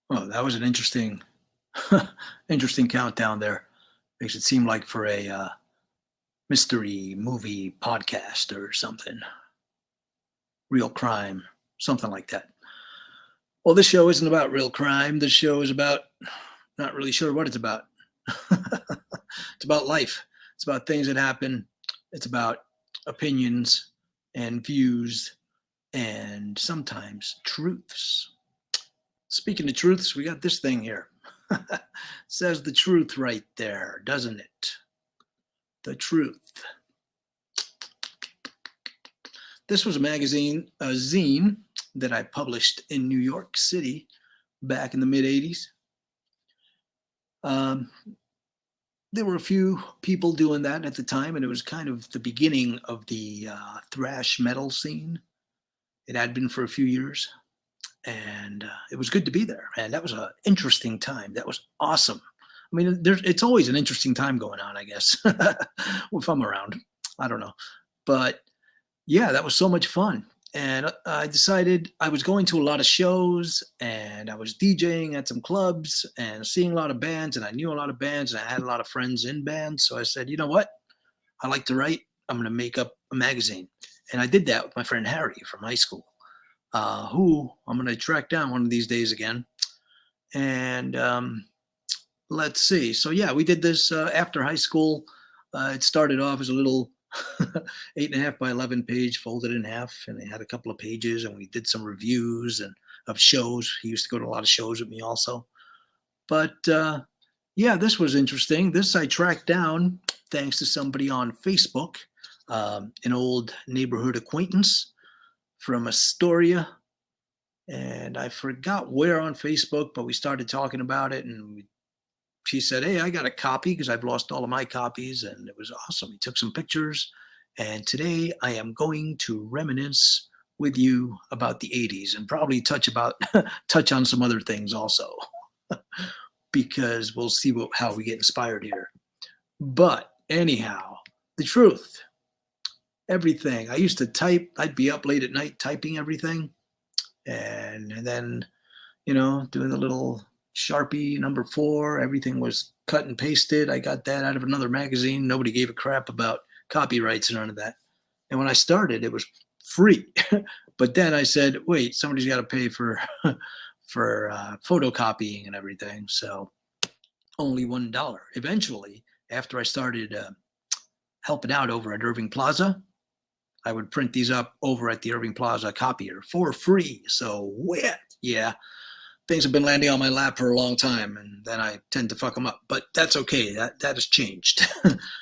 Oh, that was an interesting, interesting countdown there. Makes it seem like for a mystery movie podcast or something, real crime, something like that. Well, this show isn't about real crime. This show is about not really sure what it's about. It's about life. It's about things that happen. It's about opinions and views and sometimes truths. Speaking of truths, we got this thing here. Says the truth right there, doesn't it? The truth. This was a magazine, a zine that I published in New York City back in the mid 80s. There were a few people doing that at the time, and it was kind of the beginning of the thrash metal scene. It had been for a few years, and it was good to be there. And that was an interesting time. That was awesome. I mean, it's always an interesting time going on, I guess, if I'm around. I don't know. But yeah, that was so much fun. And I decided I was going to a lot of shows and I was DJing at some clubs and seeing a lot of bands. And I knew a lot of bands and I had a lot of friends in bands. So I said, you know what? I like to write. I'm going to make up a magazine. And I did that with my friend Harry from high school, who I'm going to track down one of these days again. And let's see. So yeah, we did this after high school. It started off as a little 8.5 by 11 page, folded in half, and it had a couple of pages, and we did some reviews and of shows. He used to go to a lot of shows with me also. But yeah, this was interesting. This I tracked down thanks to somebody on Facebook, an old neighborhood acquaintance from Astoria. And I forgot where on Facebook, but we started talking about it, and she said, hey, I got a copy because I've lost all of my copies, and it was awesome. He took some pictures, and today I am going to reminisce with you about the 80s and probably touch on some other things also, because we'll see how we get inspired here. But anyhow, the truth, everything. I used to type. I'd be up late at night typing everything, and then, doing the little Sharpie number 4. Everything was cut and pasted. I got that out of another magazine. Nobody gave a crap about copyrights and none of that. And when I started, it was free. But then I said, wait, somebody's got to pay for photocopying and everything. So only $1. Eventually, after I started helping out over at Irving Plaza, I would print these up over at the Irving Plaza copier for free. So yeah, things have been landing on my lap for a long time, and then I tend to fuck them up. But that's okay. That has changed.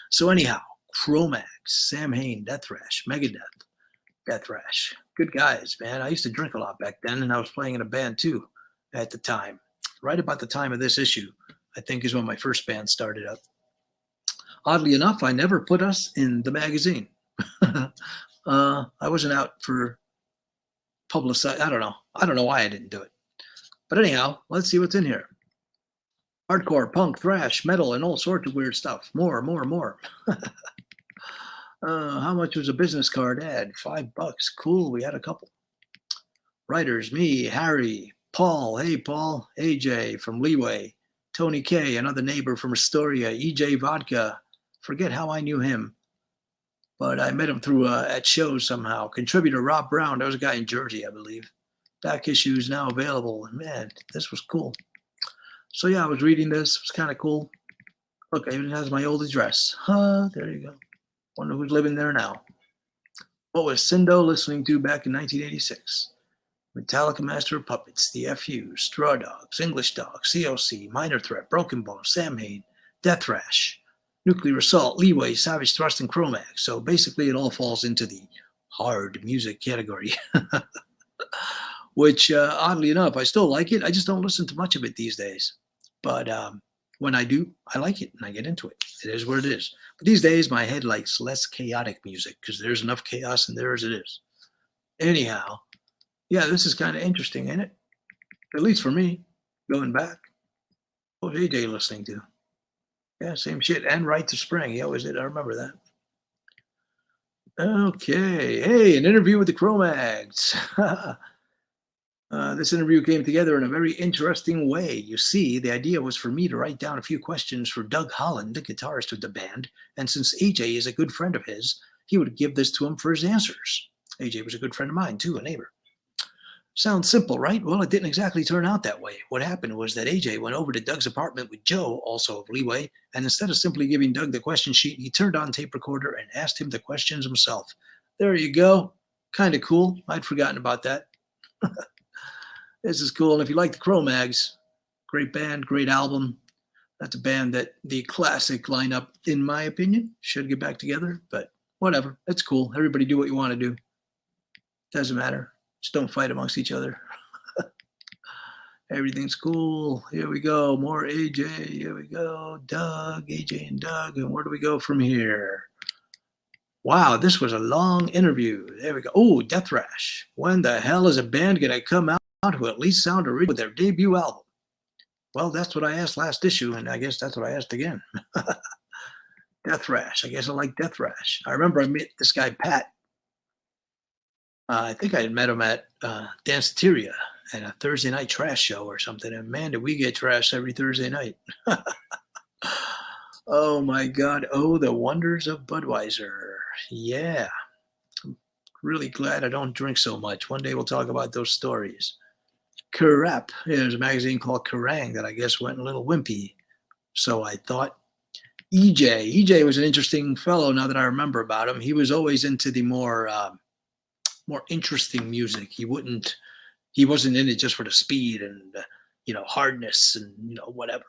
So anyhow, Cro-Mags, Sam Hain, Death Thrash, Megadeth, Death Thrash. Good guys, man. I used to drink a lot back then, and I was playing in a band too at the time. Right about the time of this issue, I think, is when my first band started up. Oddly enough, I never put us in the magazine. I wasn't out for publicized. I don't know why I didn't do it. But anyhow, let's see what's in here. Hardcore, punk, thrash, metal, and all sorts of weird stuff. More. How much was a business card ad? $5. Cool, we had a couple. Writers, me, Harry, Paul. Hey, Paul. AJ from Leeway. Tony K, another neighbor from Astoria. EJ Vodka. Forget how I knew him, but I met him through at shows somehow. Contributor Rob Brown. That was a guy in Jersey, I believe. Back issue is now available. And man, this was cool. So yeah, I was reading this. It was kind of cool. Look, it even has my old address. There you go. Wonder who's living there now. What was Cindo listening to back in 1986? Metallica, Master of Puppets, The FU, Straw Dogs, English Dogs, COC, Minor Threat, Broken Bone, Sam Hain, Death Thrash, Nuclear Assault, Leeway, Savage Thrust, and Cro-Mags. So basically it all falls into the hard music category. Which, oddly enough, I still like it. I just don't listen to much of it these days. But when I do, I like it and I get into it. It is what it is. But these days, my head likes less chaotic music because there's enough chaos in there as it is. Anyhow, yeah, this is kind of interesting, ain't it? At least for me, going back. What was AJ listening to? Yeah, same shit. And Right to Spring. He always did. I remember that. Okay. Hey, an interview with the Cro-Mags. This interview came together in a very interesting way. You see, the idea was for me to write down a few questions for Doug Holland, the guitarist of the band, and since AJ is a good friend of his, he would give this to him for his answers. AJ was a good friend of mine, too, a neighbor. Sounds simple, right? Well, it didn't exactly turn out that way. What happened was that AJ went over to Doug's apartment with Joe, also of Leeway, and instead of simply giving Doug the question sheet, he turned on tape recorder and asked him the questions himself. There you go. Kind of cool. I'd forgotten about that. This is cool. And if you like the Cro-Mags, great band, great album. That's a band that the classic lineup, in my opinion, should get back together. But whatever. It's cool. Everybody do what you want to do. Doesn't matter. Just don't fight amongst each other. Everything's cool. Here we go. More AJ. Here we go. Doug, AJ and Doug. And where do we go from here? Wow, this was a long interview. There we go. Oh, Death Rash. When the hell is a band going to come out who at least sound original with their debut album? Well, that's what I asked last issue, and I guess that's what I asked again. Death Rash. I guess I like Death Rash. I remember I met this guy, Pat. I think I had met him at Danceteria at a Thursday night trash show or something. And man, did we get trash every Thursday night. Oh, my God. Oh, the wonders of Budweiser. Yeah. I'm really glad I don't drink so much. One day we'll talk about those stories. Kerrap! There's a magazine called Kerrang that I guess went a little wimpy. So I thought. EJ was an interesting fellow now that I remember about him. He was always into the more interesting music. He wasn't in it just for the speed and, hardness and, whatever.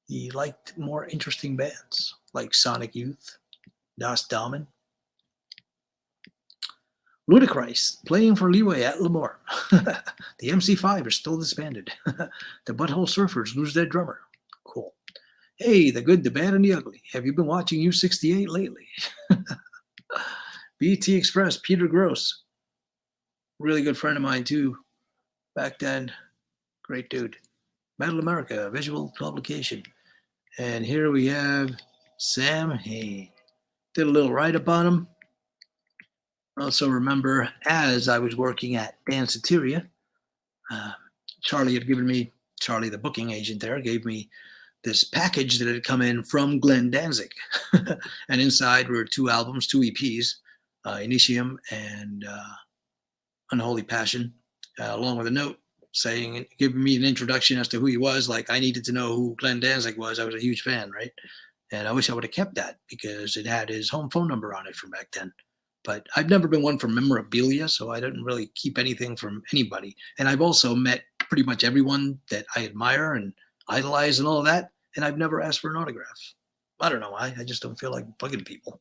He liked more interesting bands like Sonic Youth, Das Damen. Ludacris playing for Leeway at Lemoore. The MC5 is still disbanded. The Butthole Surfers lose their drummer. Cool. Hey, the good, the bad, and the ugly. Have you been watching U68 lately? BT Express, Peter Gross. Really good friend of mine, too. Back then. Great dude. Metal America, visual publication. And here we have Sam Hain. Did a little write-up on him. Also remember, as I was working at Danceteria, Charlie, the booking agent there, gave me this package that had come in from Glenn Danzig. And inside were 2 albums, 2 EPs, Initium and Unholy Passion, along with a note giving me an introduction as to who he was. Like, I needed to know who Glenn Danzig was. I was a huge fan, right? And I wish I would have kept that because it had his home phone number on it from back then. But I've never been one for memorabilia, so I didn't really keep anything from anybody. And I've also met pretty much everyone that I admire and idolize and all of that, and I've never asked for an autograph. I don't know why. I just don't feel like bugging people.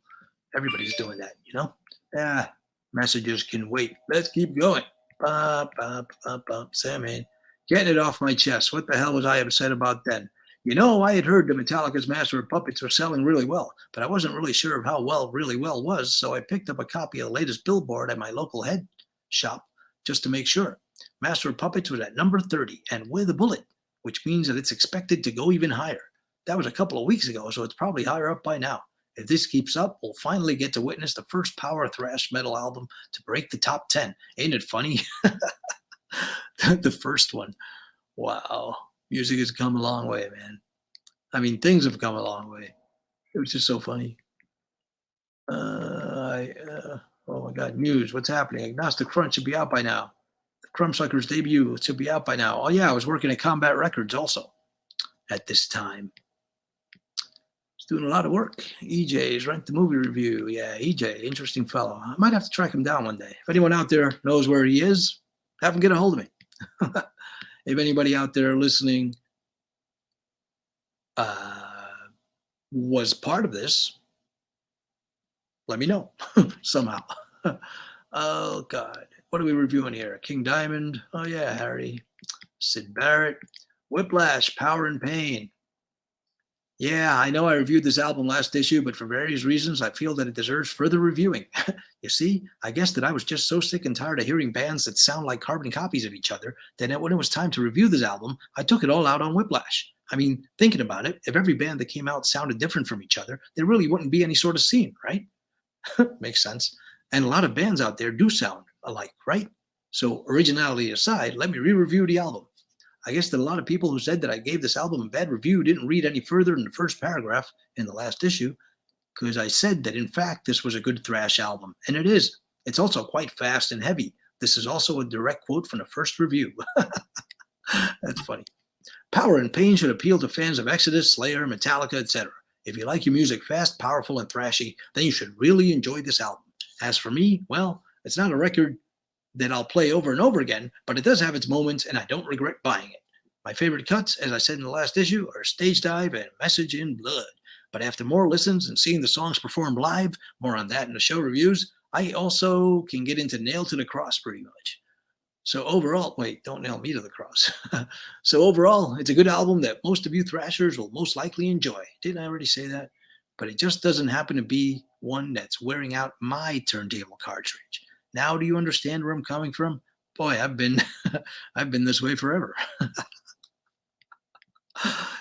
Everybody's doing that, Messages can wait. Let's keep going. Sam Hain. Getting it off my chest. What the hell was I upset about then? I had heard that Metallica's Master of Puppets were selling really well, but I wasn't really sure of how well really well was, so I picked up a copy of the latest billboard at my local head shop just to make sure. Master of Puppets was at number 30 and with a bullet, which means that it's expected to go even higher. That was a couple of weeks ago, so it's probably higher up by now. If this keeps up, we'll finally get to witness the first power thrash metal album to break the top 10. Ain't it funny? The first one. Wow. Music has come a long way, man. I mean, things have come a long way. It was just so funny. Oh my God, news. What's happening? Agnostic Front should be out by now. The Crumbsuckers debut should be out by now. Oh yeah, I was working at Combat Records also at this time. Doing a lot of work. EJ's Rent the Movie Review. Yeah, EJ, interesting fellow. I might have to track him down one day. If anyone out there knows where he is, have him get a hold of me. If anybody out there listening was part of this, let me know somehow. Oh, God. What are we reviewing here? King Diamond. Oh, yeah, Harry. Sid Barrett. Whiplash, Power and Pain. Yeah, I know I reviewed this album last issue, but for various reasons, I feel that it deserves further reviewing. You see, I guess that I was just so sick and tired of hearing bands that sound like carbon copies of each other that when it was time to review this album, I took it all out on Whiplash. I mean, thinking about it, if every band that came out sounded different from each other, there really wouldn't be any sort of scene, right? Makes sense. And a lot of bands out there do sound alike, right? So originality aside, let me re-review the album. I guess that a lot of people who said that I gave this album a bad review didn't read any further than the first paragraph in the last issue, because I said that in fact this was a good thrash album, and it is. It's also quite fast and heavy. This is also a direct quote from the first review. That's funny. Power and Pain should appeal to fans of Exodus, Slayer, Metallica, etc. If you like your music fast, powerful, and thrashy, then you should really enjoy this album. As for me, well, it's not a record that I'll play over and over again, but it does have its moments, and I don't regret buying it. My favorite cuts, as I said in the last issue, are Stage Dive and Message in Blood. But after more listens and seeing the songs performed live, more on that in the show reviews, I also can get into Nail to the Cross pretty much. So overall, wait, don't nail me to the cross. So overall, it's a good album that most of you thrashers will most likely enjoy. Didn't I already say that? But it just doesn't happen to be one that's wearing out my turntable cartridge. Now do you understand where I'm coming from? Boy, I've been I've been this way forever.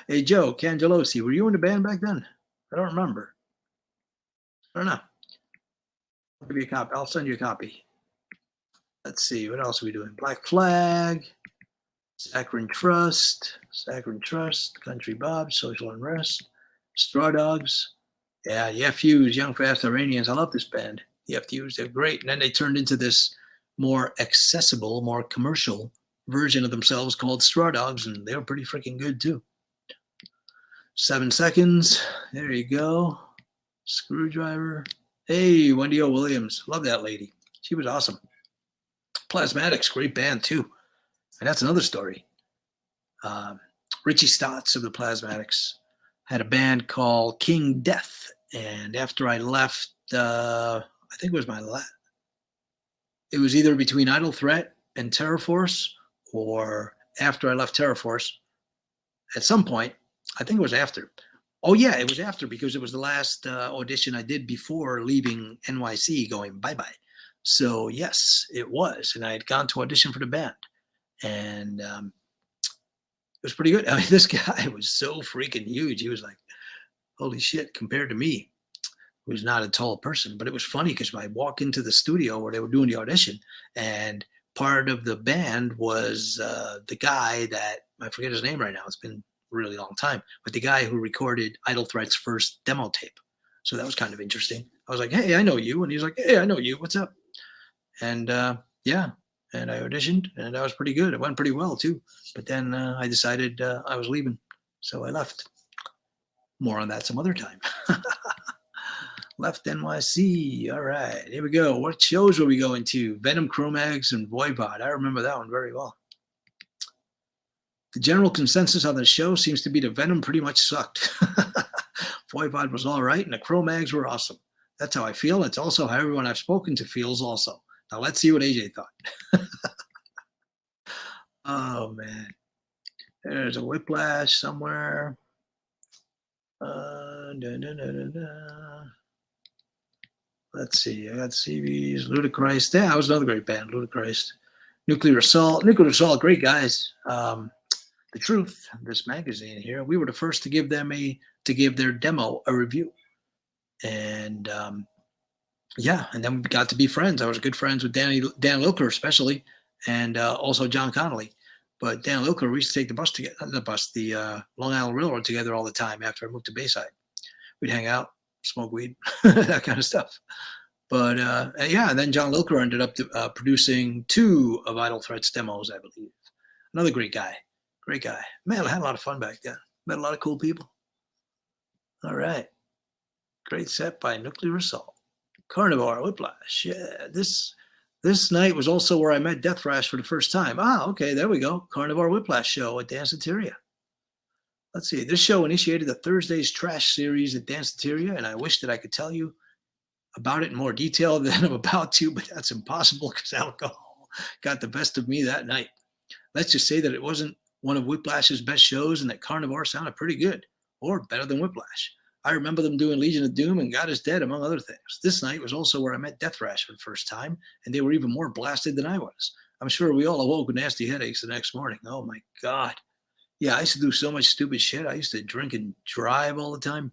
Hey Joe Cangelosi, were you in the band back then? I don't remember. I don't know. I'll give you a copy. I'll send you a copy. Let's see, what else are we doing? Black Flag, Saccharine Trust, Country Bob, Social Unrest, Straw Dogs. Yeah, the FUs, Young Fast Iranians. I love this band. The FUs, they're great. And then they turned into this more accessible, more commercial version of themselves called Straw Dogs, and they were pretty freaking good too. 7 Seconds, there you go. Screwdriver. Hey, Wendy O. Williams, love that lady. She was awesome. Plasmatics, great band too. And that's another story. Richie Stotts of the Plasmatics had a band called King Death. And after I left, I think it was my last. It was either between Idle Threat and Terror Force, or after I left Terror Force. At some point, I think it was after. Oh yeah, it was after, because it was the last audition I did before leaving NYC, going bye-bye. So yes, it was. And I had gone to audition for the band. And it was pretty good. I mean, this guy was so freaking huge. He was like, holy shit, compared to me, who was not a tall person. But it was funny because I walked into the studio where they were doing the audition, and part of the band was the guy that, I forget his name right now. It's been a really long time. But the guy who recorded Idle Threat's first demo tape. So that was kind of interesting. I was like, hey, I know you. And he's like, hey, I know you. What's up? And yeah, and I auditioned, and that was pretty good. It went pretty well too. But then I decided I was leaving, so I left. More on that some other time. Left NYC. All right, here we go. What shows were we going to? Venom, Cro-Mags, and Voivod. I remember that one very well. The general consensus on the show seems to be that Venom pretty much sucked. Voivod was all right, and the Cro-Mags were awesome. That's how I feel. It's also how everyone I've spoken to feels also. Now let's see what AJ thought. Oh, man. There's a Whiplash somewhere. Let's see. I got CVs. Ludacris. Yeah, that was another great band, Ludacris. Nuclear Assault. Great guys. The Truth, this magazine here, we were the first to give their demo a review. And yeah, and then we got to be friends. I was good friends with Dan Lilker especially, and also John Connolly. But Dan Lilker, we used to take the bus together, the Long Island Railroad together all the time after I moved to Bayside. We'd hang out, smoke weed, that kind of stuff. But yeah, and then John Lilker ended up producing 2 of Idle Threat's demos, I believe. Another great guy. Great guy. Man, I had a lot of fun back then. Met a lot of cool people. All right. Great set by Nuclear Assault. Carnivore, Whiplash. Yeah, this night was also where I met Death Thrash for the first time. Ah, okay, there we go. Carnivore Whiplash show at Danceteria. Let's see. This show initiated the Thursdays Trash series at Danceteria, and I wish that I could tell you about it in more detail than I'm about to, but that's impossible because alcohol got the best of me that night. Let's just say that it wasn't one of Whiplash's best shows, and that Carnivore sounded pretty good, or better than Whiplash. I remember them doing Legion of Doom and God is Dead, among other things. This night was also where I met Death Thrash for the first time, and they were even more blasted than I was. I'm sure we all awoke with nasty headaches the next morning. Oh, my God. Yeah, I used to do so much stupid shit. I used to drink and drive all the time.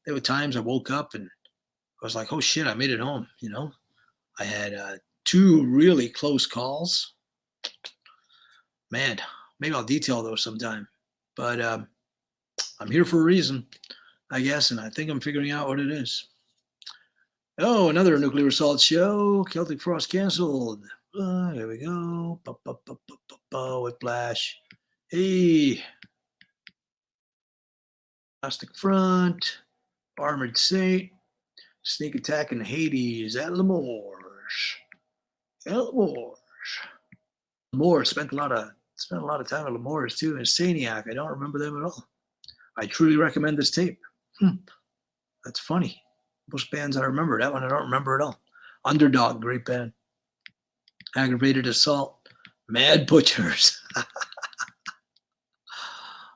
There were times I woke up and I was like, oh, shit, I made it home, you know. I had 2 really close calls. Man, maybe I'll detail those sometime. But I'm here for a reason, I guess, and I think I'm figuring out what it is. Oh, another Nuclear Assault show. Celtic Frost canceled. Here we go. Whiplash. Hey. Plastic Front. Armored Saint. Sneak Attack in the 80's at Lemore's. Lemore spent a lot of time at Lemore's too. And Saniac, I don't remember them at all. I truly recommend this tape. That's funny. Most bands I remember. That one I don't remember at all. Underdog, great band. Aggravated Assault. Mad Butchers.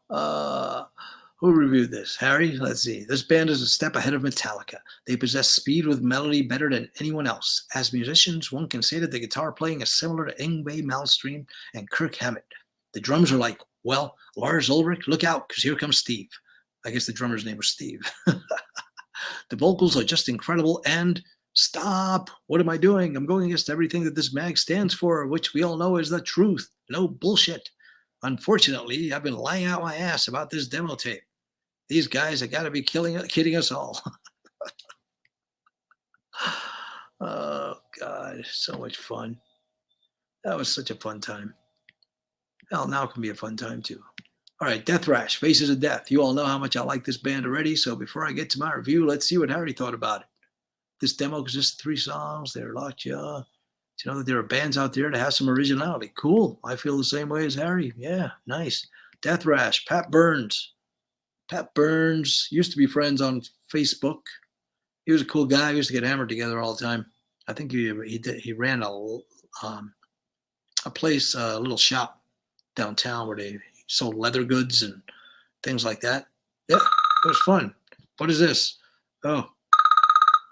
Who reviewed this? Harry? Let's see. This band is a step ahead of Metallica. They possess speed with melody better than anyone else. As musicians, one can say that the guitar playing is similar to Yngwie Malmsteen and Kirk Hammett. The drums are like, well, Lars Ulrich, look out, because here comes Steve. I guess the drummer's name was Steve. The vocals are just incredible, and stop. What am I doing? I'm going against everything that this mag stands for, which we all know is the truth. No bullshit. Unfortunately, I've been lying out my ass about this demo tape. These guys have got to be kidding us all. Oh, God. So much fun. That was such a fun time. Hell, now can be a fun time, too. All right, Death Rash, Faces of Death. You all know how much I like this band already, so before I get to my review, let's see what Harry thought about it. This demo consists of 3 songs. They're lockjaw. You know that there are bands out there that have some originality. Cool. I feel the same way as Harry. Yeah, nice. Death Rash, Pat Burns. Pat Burns used to be friends on Facebook. He was a cool guy. We used to get hammered together all the time. I think he ran a place, a little shop downtown where they sold leather goods and things like that. Yeah, it was fun. What is this? Oh,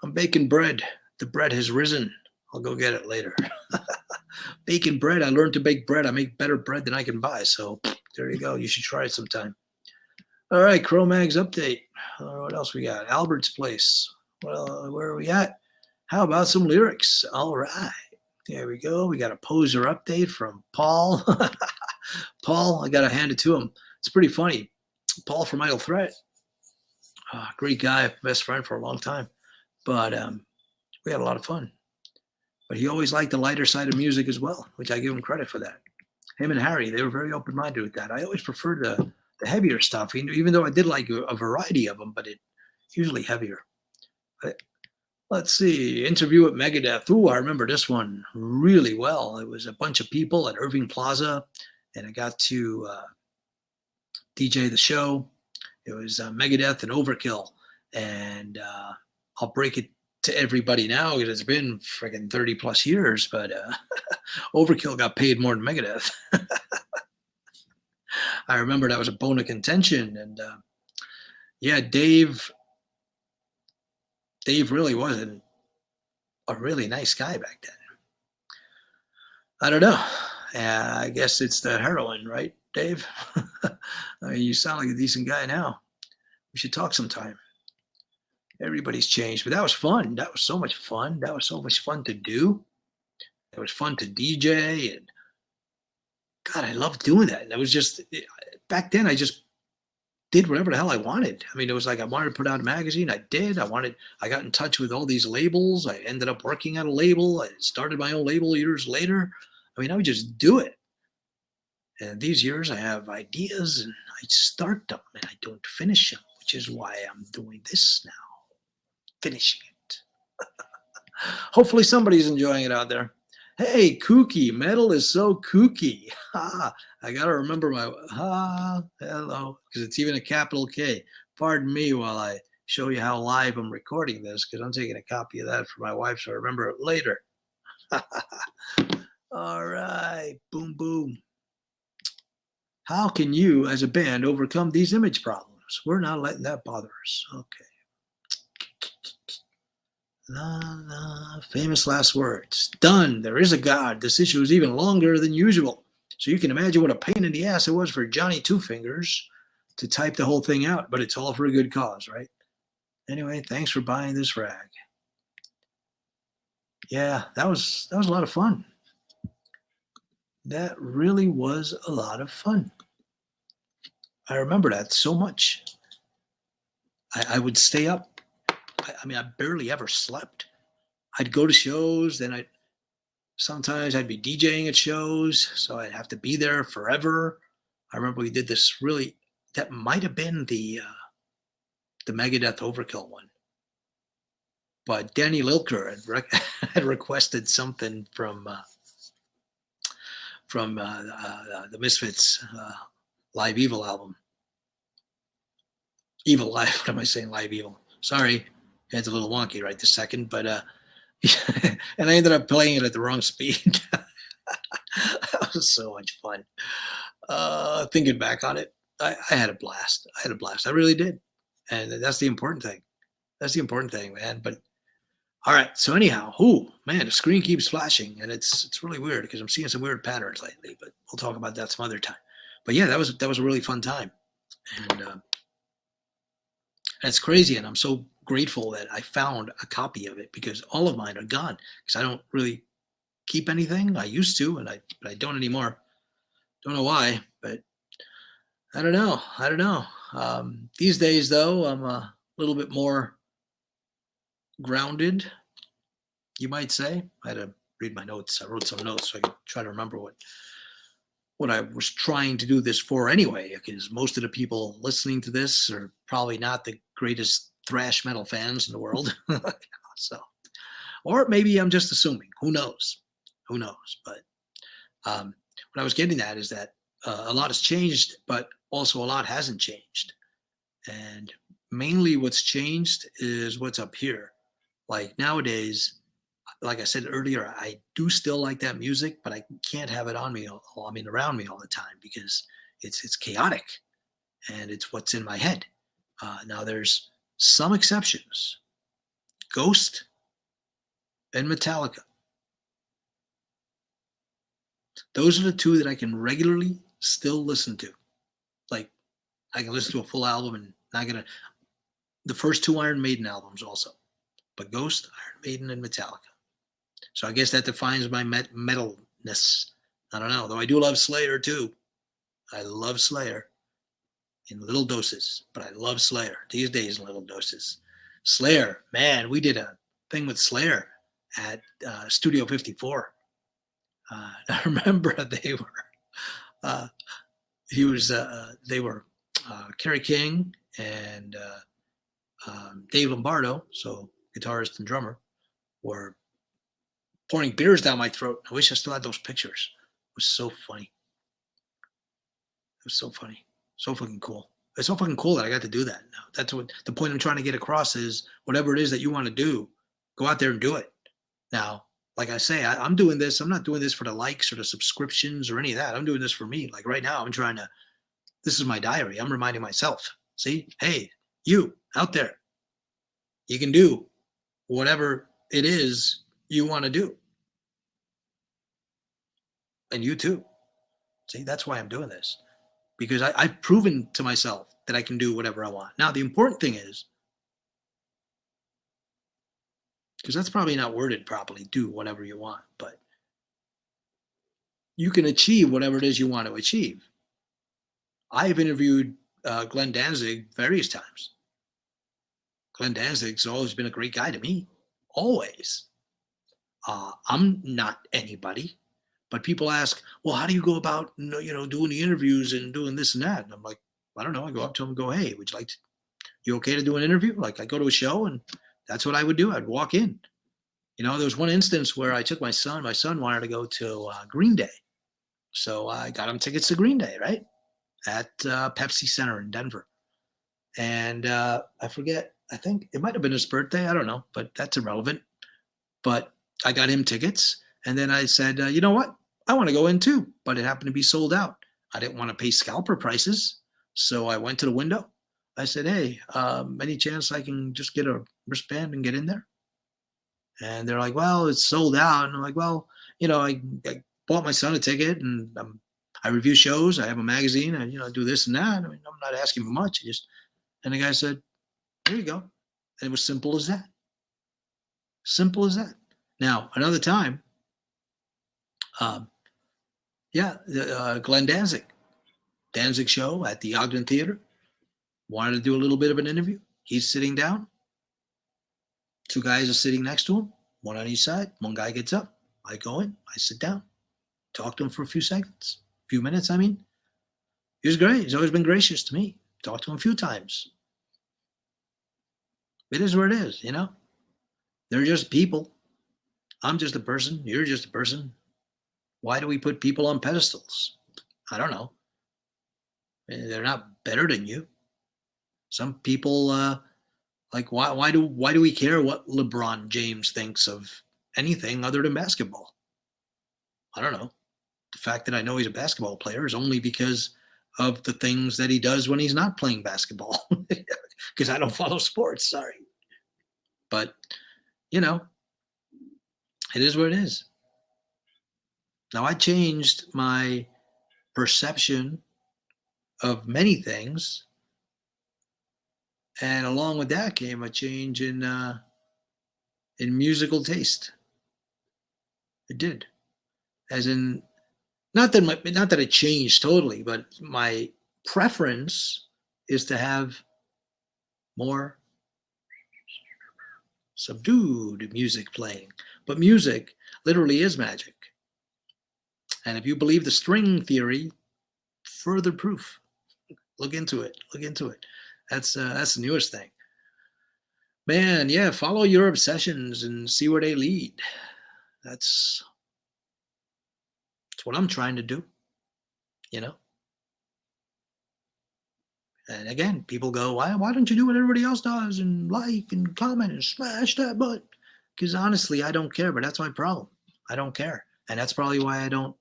I'm baking bread. The bread has risen. I'll go get it later. Baking bread. I learned to bake bread. I make better bread than I can buy. So there you go. You should try it sometime. All right, Cro-Mags update. What else we got? Albert's Place. Well, where are we at? How about some lyrics? All right. There we go. We got a poser update from Paul. Paul, I got to hand it to him. It's pretty funny. Paul from Idle Threat. Great guy, best friend for a long time. But we had a lot of fun. But he always liked the lighter side of music as well, which I give him credit for that. Him and Harry, they were very open-minded with that. I always preferred the heavier stuff, even though I did like a variety of them, but it's usually heavier. Let's see, interview at Megadeth. Ooh, I remember this one really well. It was a bunch of people at Irving Plaza, and I got to DJ the show. It was Megadeth and Overkill, and I'll break it to everybody now because it's been freaking 30 plus years, but Overkill got paid more than Megadeth. I remember that was a bone of contention, and yeah, Dave really wasn't a really nice guy back then. I don't know. I guess it's the heroin, right, Dave? I mean, you sound like a decent guy now. We should talk sometime. Everybody's changed, but that was fun. That was so much fun. That was so much fun to do. It was fun to DJ, and God, I loved doing that. And it was just back then. I just did whatever the hell I wanted. I mean, it was like I wanted to put out a magazine. I did. I got in touch with all these labels. I ended up working at a label. I started my own label years later. I mean, I would just do it. And these years I have ideas and I start them and I don't finish them, which is why I'm doing this now. Finishing it. Hopefully somebody's enjoying it out there. Hey, kooky. Metal is so kooky. Ha. I got to remember my hello, because it's even a capital K. Pardon me while I show you how live I'm recording this, because I'm taking a copy of that for my wife so I remember it later. All right. Boom, boom. How can you, as a band, overcome these image problems? We're not letting that bother us. Okay. La, la, famous last words. Done. There is a God. This issue is even longer than usual. So you can imagine what a pain in the ass it was for Johnny Two Fingers to type the whole thing out, but it's all for a good cause, right? Anyway, thanks for buying this rag. Yeah, that was a lot of fun. That really was a lot of fun. I remember that so much. I would stay up. I mean, I barely ever slept. I'd go to shows, then sometimes I'd be DJing at shows, so I'd have to be there forever. I remember we did this really, that might have been the Megadeth Overkill one, but Danny Lilker had requested something from the Misfits Live Evil album. Evil Live. What am I saying? Live Evil. Sorry, it's a little wonky right this second, but and I ended up playing it at the wrong speed. That was so much fun. Thinking back on it, I had a blast. I had a blast. I really did, and that's the important thing. That's the important thing, man. But all right. So anyhow, man, the screen keeps flashing, and it's really weird because I'm seeing some weird patterns lately. But we'll talk about that some other time. But yeah, that was a really fun time, and it's crazy. And I'm so grateful that I found a copy of it because all of mine are gone because I don't really keep anything. I used to, but I don't anymore. Don't know why, but I don't know. I don't know. These days, though, I'm a little bit more grounded, you might say. I had to read my notes. I wrote some notes so I could try to remember what I was trying to do this for anyway, because most of the people listening to this are probably not the greatest thrash metal fans in the world. So, or maybe I'm just assuming. Who knows? Who knows? But what I was getting at is that a lot has changed, but also a lot hasn't changed. And mainly what's changed is what's up here. Like nowadays, like I said earlier, I do still like that music, but I can't have it on me. Around me all the time because it's chaotic and it's what's in my head. Now there's some exceptions. Ghost and Metallica. Those are the two that I can regularly still listen to. Like I can listen to a full album and not gonna. The first two Iron Maiden albums also, but Ghost, Iron Maiden, and Metallica. So I guess that defines my metalness. I don't know, though I do love Slayer too. I love Slayer in little doses, but I love Slayer these days in little doses. Slayer, man, we did a thing with Slayer at Studio 54. I remember uh, they were Kerry King and Dave Lombardo, so guitarist and drummer, were pouring beers down my throat. I wish I still had those pictures. It was so funny. It was so funny. So fucking cool. It's so fucking cool that I got to do that. Now, that's what the point I'm trying to get across is whatever it is that you want to do, go out there and do it. Now, like I say, I'm doing this. I'm not doing this for the likes or the subscriptions or any of that. I'm doing this for me. Like right now, this is my diary. I'm reminding myself, see, hey, you out there, you can do whatever it is you want to do. And you too. See, that's why I'm doing this. Because I've proven to myself that I can do whatever I want. Now, the important thing is, because that's probably not worded properly, do whatever you want, but you can achieve whatever it is you want to achieve. I've interviewed Glenn Danzig various times. Glenn Danzig's always been a great guy to me, always. I'm not anybody, but people ask, well, how do you go about, doing the interviews and doing this and that? And I'm like, I don't know. I go up to him and go, hey, would you okay to do an interview? Like I go to a show and that's what I would do. I'd walk in. There was one instance where I took my son. My son wanted to go to Green Day. So I got him tickets to Green Day, right? At Pepsi Center in Denver. And I forget, I think it might have been his birthday. I don't know, but that's irrelevant. But I got him tickets. And then I said, you know what? I want to go in too. But it happened to be sold out. I didn't want to pay scalper prices. So I went to the window. I said, hey, any chance I can just get a wristband and get in there? And they're like, well, it's sold out. And I'm like, well, I bought my son a ticket and I review shows. I have a magazine and, do this and that. I mean, I'm not asking for much. And the guy said, there you go. And it was simple as that. Simple as that. Now, another time, um, yeah, Glenn Danzig show at the Ogden Theater. Wanted to do a little bit of an interview. He's sitting down. Two guys are sitting next to him, one on each side. One guy gets up. I go in. I sit down. Talk to him for a few minutes. I mean, he was great. He's always been gracious to me. Talked to him a few times. It is what it is, you know. They're just people. I'm just a person. You're just a person. Why do we put people on pedestals? I don't know. They're not better than you. Some people, like, why do we care what LeBron James thinks of anything other than basketball? I don't know. The fact that I know he's a basketball player is only because of the things that he does when he's not playing basketball. Because I don't follow sports, sorry. But, you know, it is what it is. Now, I changed my perception of many things, and along with that came a change in musical taste. It did, as in not that it changed totally, but my preference is to have more subdued music playing. But music literally is magic. And if you believe the string theory, further proof. Look into it. That's the newest thing. Man, yeah, follow your obsessions and see where they lead. That's what I'm trying to do, you know? And again, people go, why don't you do what everybody else does and like and comment and smash that button? Because honestly, I don't care, but that's my problem. I don't care. And that's probably why I don't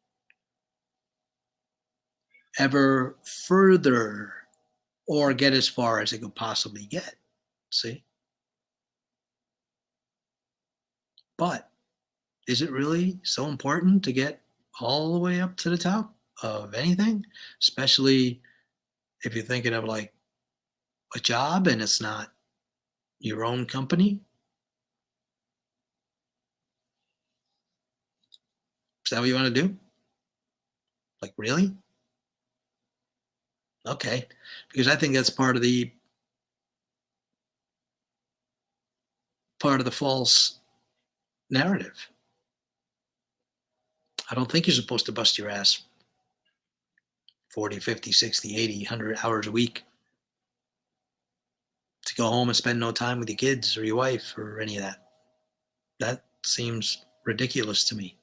ever further or get as far as it could possibly get. See? But is it really so important to get all the way up to the top of anything? Especially if you're thinking of like a job and it's not your own company? Is that what you want to do? Like, really? Okay. Because I think that's part of the false narrative. I don't think you're supposed to bust your ass 40, 50, 60, 80, 100 hours a week to go home and spend no time with your kids or your wife or any of that. That seems ridiculous to me.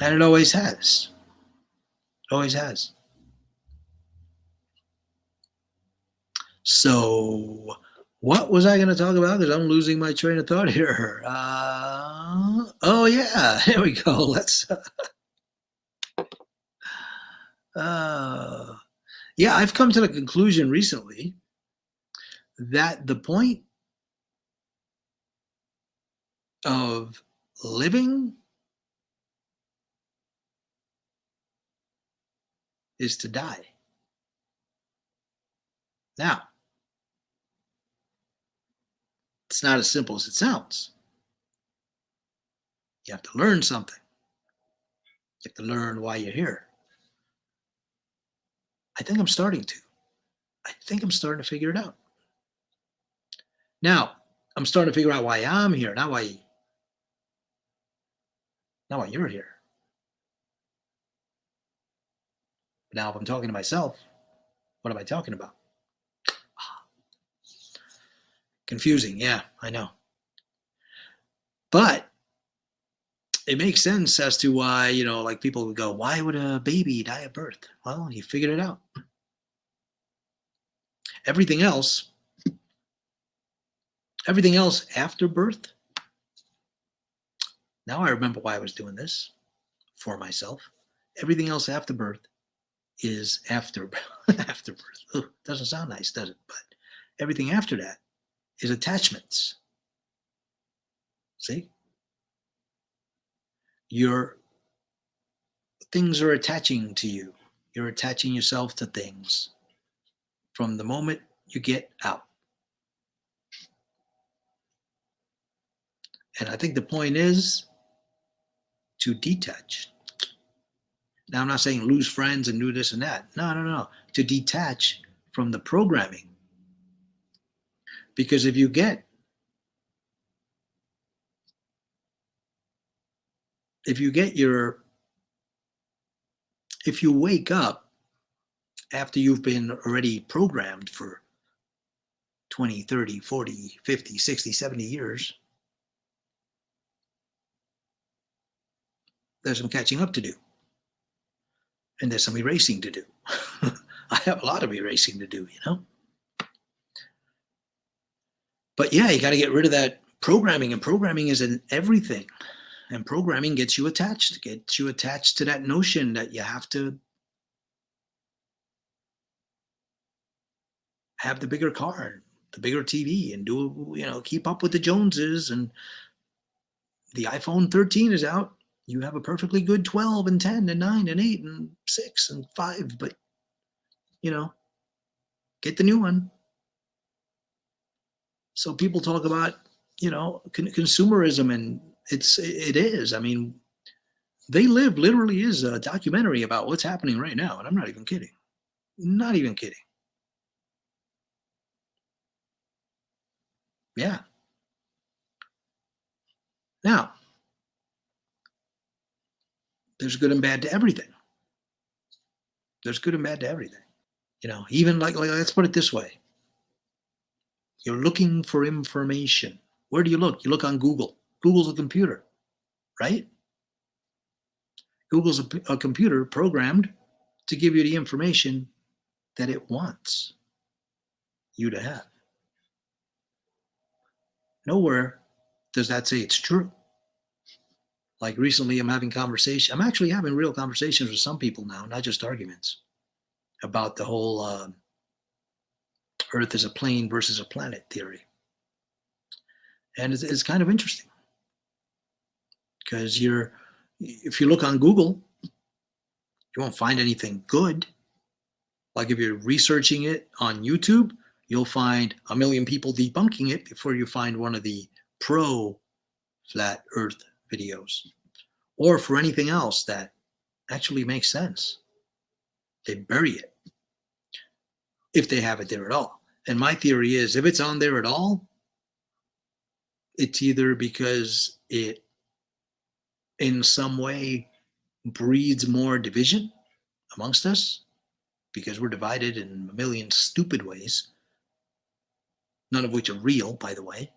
And it always has. It always has. So, what was I going to talk about? Because I'm losing my train of thought here. Oh, yeah. Here we go. Let's. Yeah, I've come to the conclusion recently that the point of living is to die. Now, it's not as simple as it sounds. You have to learn something. You have to learn why you're here. I think I'm starting to. I think I'm starting to figure it out. Now, I'm starting to figure out why I'm here, not why you're here. Now, if I'm talking to myself, what am I talking about? Confusing, yeah, I know. But it makes sense as to why, like people would go, why would a baby die at birth? Well, he figured it out. Everything else after birth, now I remember why I was doing this for myself. Everything else after birth is after birth. Ugh, doesn't sound nice, does it? But everything after that is attachments. See? Your things are attaching to you. You're attaching yourself to things from the moment you get out. And I think the point is to detach. Now, I'm not saying lose friends and do this and that. No, no, no. To detach from the programming. Because if you wake up after you've been already programmed for 20, 30, 40, 50, 60, 70 years, there's some catching up to do. And there's some erasing to do. I have a lot of erasing to do, you know? But yeah, you got to get rid of that programming, and programming is in everything. And programming gets you attached to that notion that you have to have the bigger car, the bigger TV, and keep up with the Joneses. And the iPhone 13 is out. You have a perfectly good 12 and 10 and 9 and 8 and 6 and 5, but get the new one. So people talk about, consumerism, and it is. I mean, They Live literally is a documentary about what's happening right now, and I'm not even kidding. Not even kidding. Yeah. Now, there's good and bad to everything. There's good and bad to everything. Even like let's put it this way. You're looking for information. Where do you look? You look on Google. Google's a computer, right? Google's a computer programmed to give you the information that it wants you to have. Nowhere does that say it's true. Like recently, I'm actually having real conversations with some people now, not just arguments, about the whole Earth is a plane versus a planet theory. And it's kind of interesting because if you look on Google, you won't find anything good. Like if you're researching it on YouTube, you'll find a million people debunking it before you find one of the pro flat Earth videos. Or for anything else that actually makes sense. They bury it if they have it there at all. And my theory is if it's on there at all, it's either because it in some way breeds more division amongst us, because we're divided in a million stupid ways, none of which are real, by the way.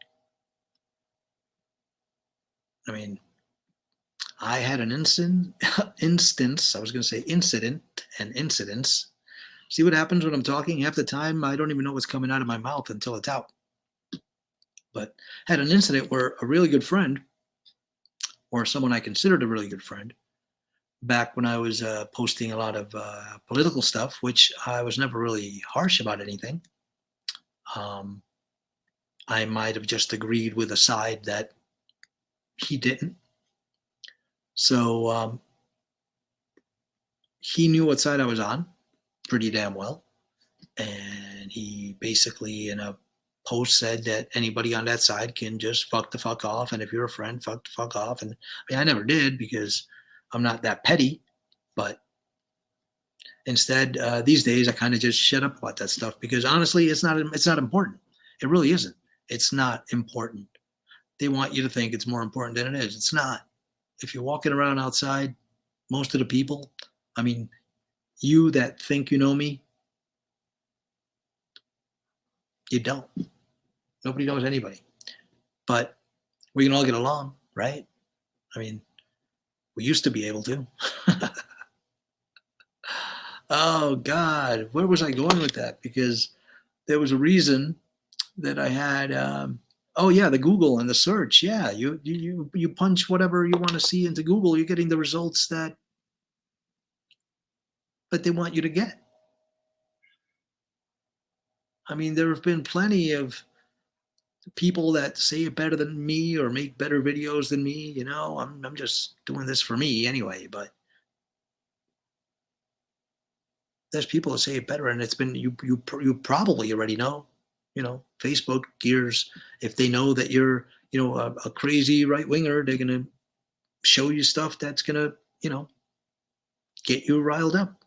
I mean, I had an incident, and incidents. See what happens when I'm talking? Half the time, I don't even know what's coming out of my mouth until it's out. But had an incident where a really good friend, or someone I considered a really good friend, back when I was posting a lot of political stuff, which I was never really harsh about anything. I might have just agreed with a side that he didn't. So he knew what side I was on pretty damn well. And he basically, in a post, said that anybody on that side can just fuck the fuck off. And if you're a friend, fuck the fuck off. And I never did because I'm not that petty. But instead, these days, I kind of just shut up about that stuff because honestly, it's not important. It really isn't. It's not important. They want you to think it's more important than it is. It's not. If you're walking around outside, most of the people, I mean, you that think you know me, you don't. Nobody knows anybody. But we can all get along, right? I mean, we used to be able to. Oh, God. Where was I going with that? Because there was a reason that I had. The Google and the search. Yeah, you punch whatever you want to see into Google, you're getting the results that they want you to get. I mean, there have been plenty of people that say it better than me or make better videos than me. I'm just doing this for me anyway. But there's people that say it better, and it's been you probably already know. Facebook gears, if they know that you're, a crazy right winger, they're going to show you stuff that's going to, get you riled up.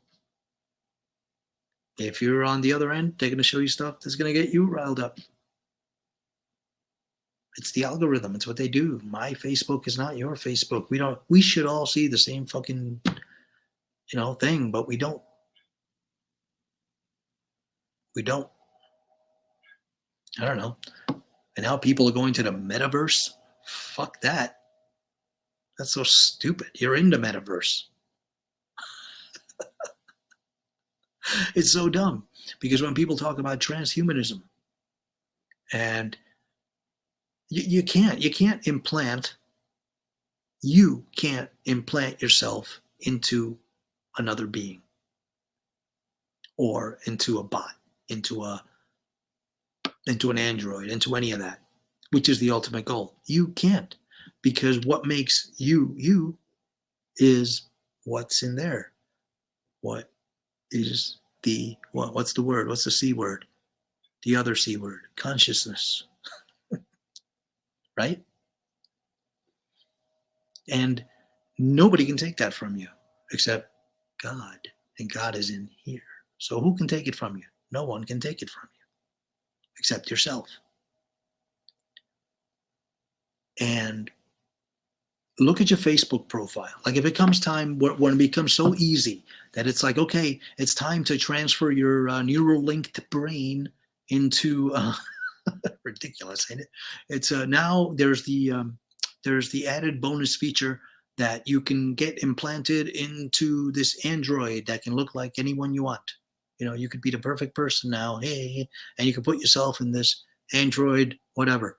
If you're on the other end, they're going to show you stuff that's going to get you riled up. It's the algorithm. It's what they do. My Facebook is not your Facebook. We should all see the same fucking, thing, but we don't. We don't. I don't know. And now people are going to the metaverse. Fuck that. That's so stupid. You're in the metaverse. It's so dumb because when people talk about transhumanism, and you can't implant yourself into another being or into a bot, into an android, into any of that, which is the ultimate goal. You can't, because what makes you is what's in there. What is what's the word? What's the C word? The other C word, consciousness. Right? And nobody can take that from you except God. And God is in here. So who can take it from you? No one can take it from you except yourself. And look at your Facebook profile. Like if it comes time when it becomes so easy that it's like, okay, it's time to transfer your neural linked brain into ridiculous, ain't it? It's now there's the added bonus feature that you can get implanted into this android that can look like anyone you want. You could be the perfect person now, hey, and you can put yourself in this android, whatever.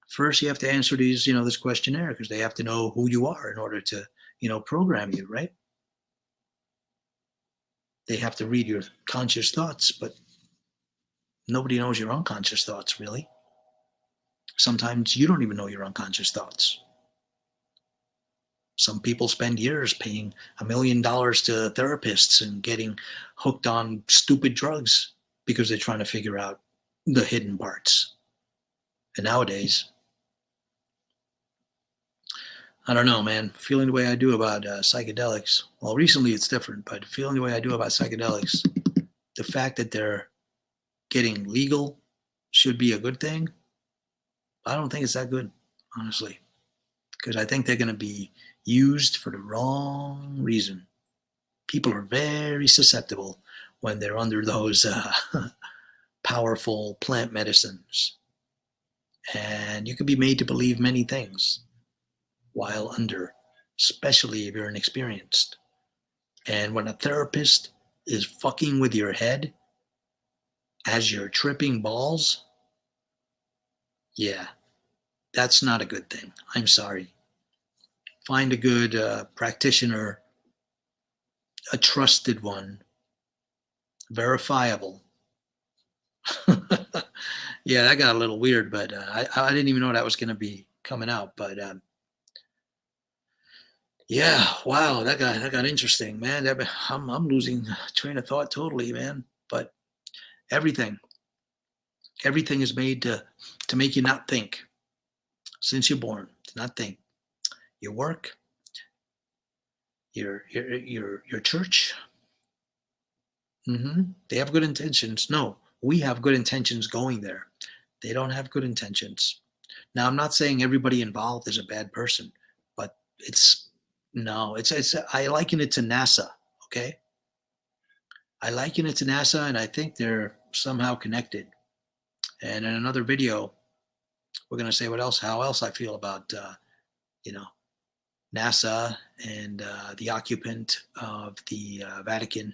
First, you have to answer this questionnaire because they have to know who you are in order to, program you, right? They have to read your conscious thoughts, but nobody knows your unconscious thoughts, really. Sometimes you don't even know your unconscious thoughts. Some people spend years paying $1 million to therapists and getting hooked on stupid drugs because they're trying to figure out the hidden parts. And nowadays, I don't know, man, feeling the way I do about psychedelics. Well, recently it's different, but feeling the way I do about psychedelics, the fact that they're getting legal should be a good thing. I don't think it's that good, honestly, because I think they're going to be used for the wrong reason. People are very susceptible when they're under those powerful plant medicines. And you can be made to believe many things while under, especially if you're inexperienced. And when a therapist is fucking with your head as you're tripping balls, yeah, that's not a good thing. I'm sorry. Find a good practitioner, a trusted one, verifiable. Yeah, that got a little weird, but I didn't even know that was going to be coming out. But yeah, wow, that got interesting, man. I'm losing train of thought totally, man. But everything is made to make you not think. Since you're born, to not think. Your work, your church. They have good intentions. No, we have good intentions going there. They don't have good intentions. Now, I'm not saying everybody involved is a bad person, but it's no, it's I liken it to NASA. Okay, I liken it to NASA, and I think they're somehow connected. And in another video, we're gonna say how else I feel about you know NASA and the occupant of the Vatican.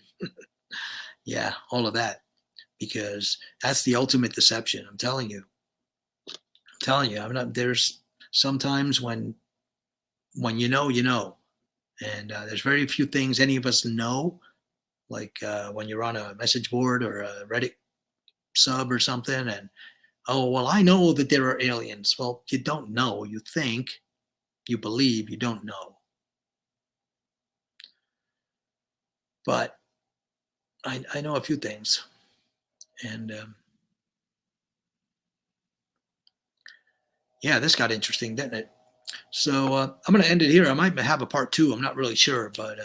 Yeah, all of that, because that's the ultimate deception. I'm telling you. I'm telling you. I'm not. There's sometimes when you know, and there's very few things any of us know. Like when you're on a message board or a Reddit sub or something, and oh well, I know that there are aliens. Well, you don't know. You think, you believe, you don't know. But I know a few things, and Yeah, this got interesting, didn't it? So I'm going to end it here. I might have a part 2. I'm not really sure, but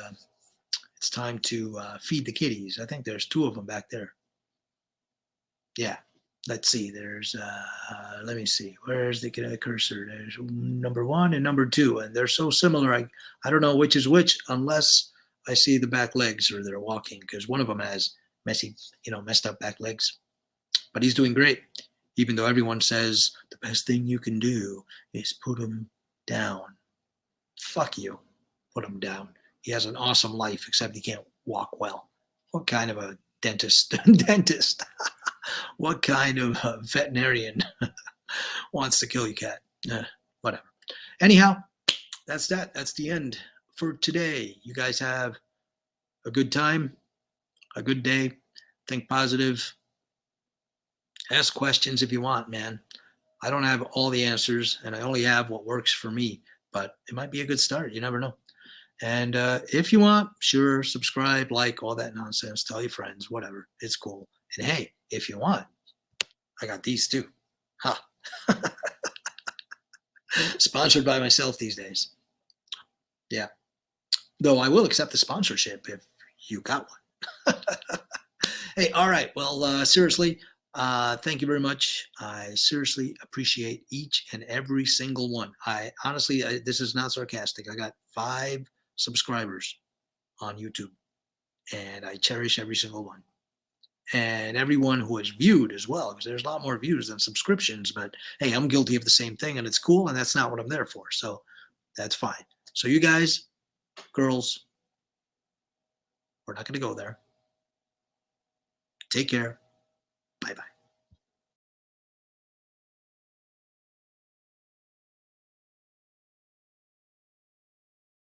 it's time to feed the kitties. I think there's 2 of them back there. Yeah. Let's see. There's, let me see. Where's the cursor? There's number 1 and number 2, and they're so similar. I don't know which is which unless I see the back legs or they're walking, because one of them has messed up back legs. But he's doing great, even though everyone says the best thing you can do is put him down. Fuck you. Put him down. He has an awesome life, except he can't walk well. What kind of a dentist? Dentist. What kind of veterinarian wants to kill your cat? Whatever. Anyhow, that's that. That's the end for today. You guys have a good time, a good day. Think positive. Ask questions if you want, man. I don't have all the answers, and I only have what works for me, but it might be a good start. You never know. And if you want, sure, subscribe, like, all that nonsense. Tell your friends, whatever. It's cool. And hey, if you want, I got these too. Huh. Sponsored by myself these days. Yeah. Though I will accept the sponsorship if you got one. Hey, all right. Well, seriously, thank you very much. I seriously appreciate each and every single one. I honestly, this is not sarcastic. I got 5 subscribers on YouTube, and I cherish every single one. And everyone who has viewed as well, because there's a lot more views than subscriptions. But hey, I'm guilty of the same thing, and it's cool, and that's not what I'm there for. So that's fine. So you guys, girls, we're not going to go there. Take care.